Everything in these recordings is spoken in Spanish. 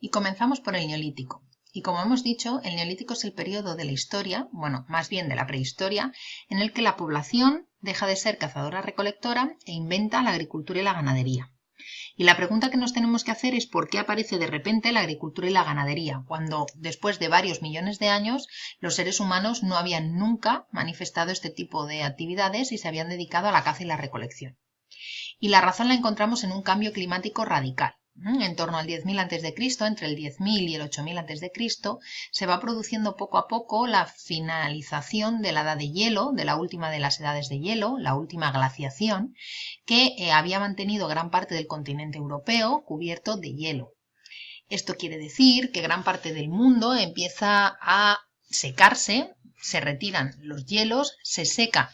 Y comenzamos por el Neolítico. Y como hemos dicho, el Neolítico es el periodo de la historia, bueno, más bien de la prehistoria, en el que la población deja de ser cazadora-recolectora e inventa la agricultura y la ganadería. Y la pregunta que nos tenemos que hacer es por qué aparece de repente la agricultura y la ganadería, cuando después de varios millones de años los seres humanos no habían nunca manifestado este tipo de actividades y se habían dedicado a la caza y la recolección. Y la razón la encontramos en un cambio climático radical. En torno al 10.000 a.C., entre el 10.000 y el 8.000 a.C., se va produciendo poco a poco la finalización de la edad de hielo, de la última de las edades de hielo, la última glaciación, que había mantenido gran parte del continente europeo cubierto de hielo. Esto quiere decir que gran parte del mundo empieza a secarse, se retiran los hielos, se seca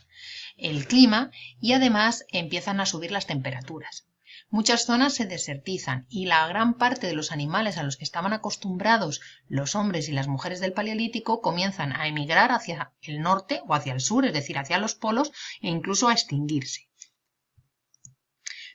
el clima y además empiezan a subir las temperaturas. Muchas zonas se desertizan y la gran parte de los animales a los que estaban acostumbrados los hombres y las mujeres del Paleolítico comienzan a emigrar hacia el norte o hacia el sur, es decir, hacia los polos e incluso a extinguirse.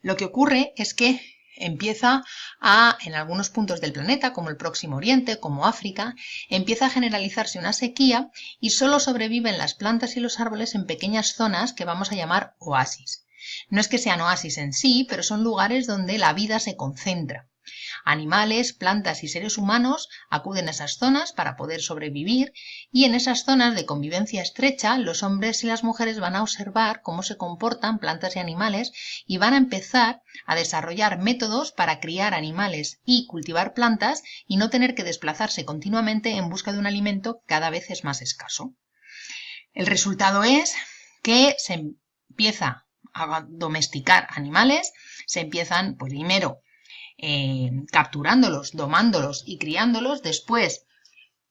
Lo que ocurre es que en algunos puntos del planeta, como el Próximo Oriente, como África, empieza a generalizarse una sequía y solo sobreviven las plantas y los árboles en pequeñas zonas que vamos a llamar oasis. No es que sean oasis en sí, pero son lugares donde la vida se concentra. Animales, plantas y seres humanos acuden a esas zonas para poder sobrevivir y en esas zonas de convivencia estrecha los hombres y las mujeres van a observar cómo se comportan plantas y animales y van a empezar a desarrollar métodos para criar animales y cultivar plantas y no tener que desplazarse continuamente en busca de un alimento que cada vez es más escaso. El resultado es que se empieza a domesticar animales, se empiezan primero capturándolos, domándolos y criándolos, después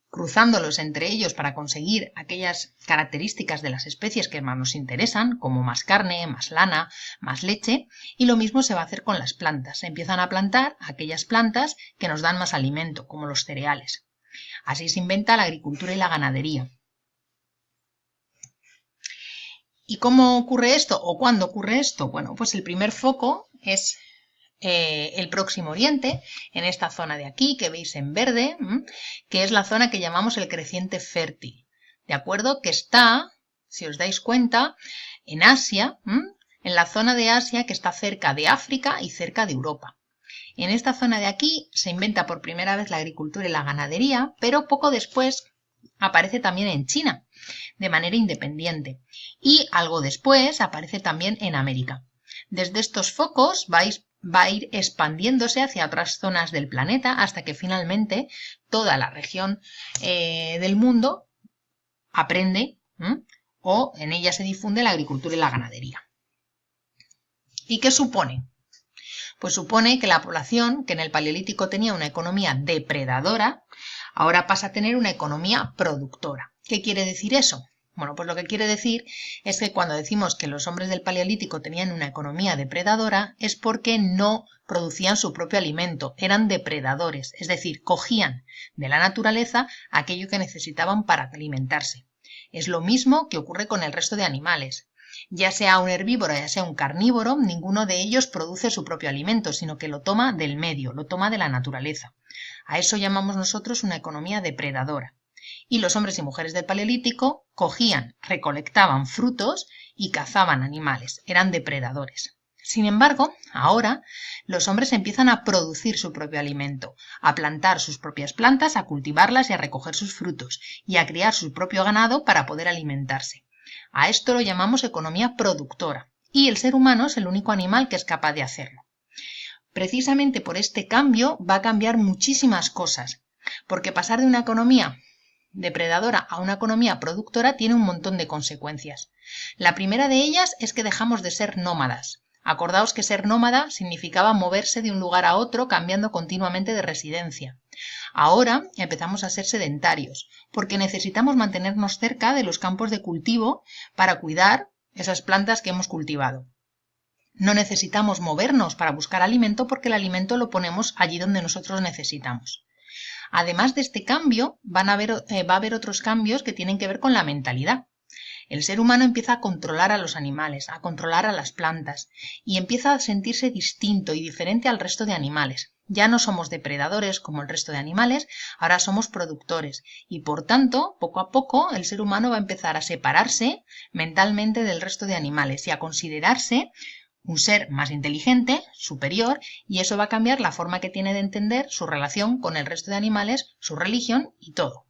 cruzándolos entre ellos para conseguir aquellas características de las especies que más nos interesan, como más carne, más lana, más leche, y lo mismo se va a hacer con las plantas. Se empiezan a plantar aquellas plantas que nos dan más alimento, como los cereales. Así se inventa la agricultura y la ganadería. ¿Y cómo ocurre esto? ¿O cuándo ocurre esto? Bueno, pues el primer foco es el Próximo Oriente, en esta zona de aquí que veis en verde, que es la zona que llamamos el creciente fértil, ¿de acuerdo? Que está, si os dais cuenta, en Asia, en la zona de Asia que está cerca de África y cerca de Europa. En esta zona de aquí se inventa por primera vez la agricultura y la ganadería, pero poco después aparece también en China, de manera independiente, y algo después aparece también en América. Desde estos focos va a ir expandiéndose hacia otras zonas del planeta hasta que finalmente toda la región del mundo aprende o en ella se difunde la agricultura y la ganadería. ¿Y qué supone? Pues supone que la población, que en el Paleolítico tenía una economía depredadora, ahora pasa a tener una economía productora. ¿Qué quiere decir eso? Bueno, pues lo que quiere decir es que cuando decimos que los hombres del Paleolítico tenían una economía depredadora es porque no producían su propio alimento, eran depredadores, es decir, cogían de la naturaleza aquello que necesitaban para alimentarse. Es lo mismo que ocurre con el resto de animales. Ya sea un herbívoro, ya sea un carnívoro, ninguno de ellos produce su propio alimento, sino que lo toma del medio, lo toma de la naturaleza. A eso llamamos nosotros una economía depredadora. Y los hombres y mujeres del Paleolítico cogían, recolectaban frutos y cazaban animales, eran depredadores. Sin embargo, ahora los hombres empiezan a producir su propio alimento, a plantar sus propias plantas, a cultivarlas y a recoger sus frutos, y a criar su propio ganado para poder alimentarse. A esto lo llamamos economía productora, y el ser humano es el único animal que es capaz de hacerlo. Precisamente por este cambio va a cambiar muchísimas cosas, porque pasar de una economía depredadora a una economía productora tiene un montón de consecuencias. La primera de ellas es que dejamos de ser nómadas. Acordaos que ser nómada significaba moverse de un lugar a otro cambiando continuamente de residencia. Ahora empezamos a ser sedentarios, porque necesitamos mantenernos cerca de los campos de cultivo para cuidar esas plantas que hemos cultivado. No necesitamos movernos para buscar alimento porque el alimento lo ponemos allí donde nosotros necesitamos. Además de este cambio, va a haber otros cambios que tienen que ver con la mentalidad. El ser humano empieza a controlar a los animales, a controlar a las plantas y empieza a sentirse distinto y diferente al resto de animales. Ya no somos depredadores como el resto de animales, ahora somos productores y por tanto, poco a poco, el ser humano va a empezar a separarse mentalmente del resto de animales y a considerarse un ser más inteligente, superior, y eso va a cambiar la forma que tiene de entender su relación con el resto de animales, su religión y todo.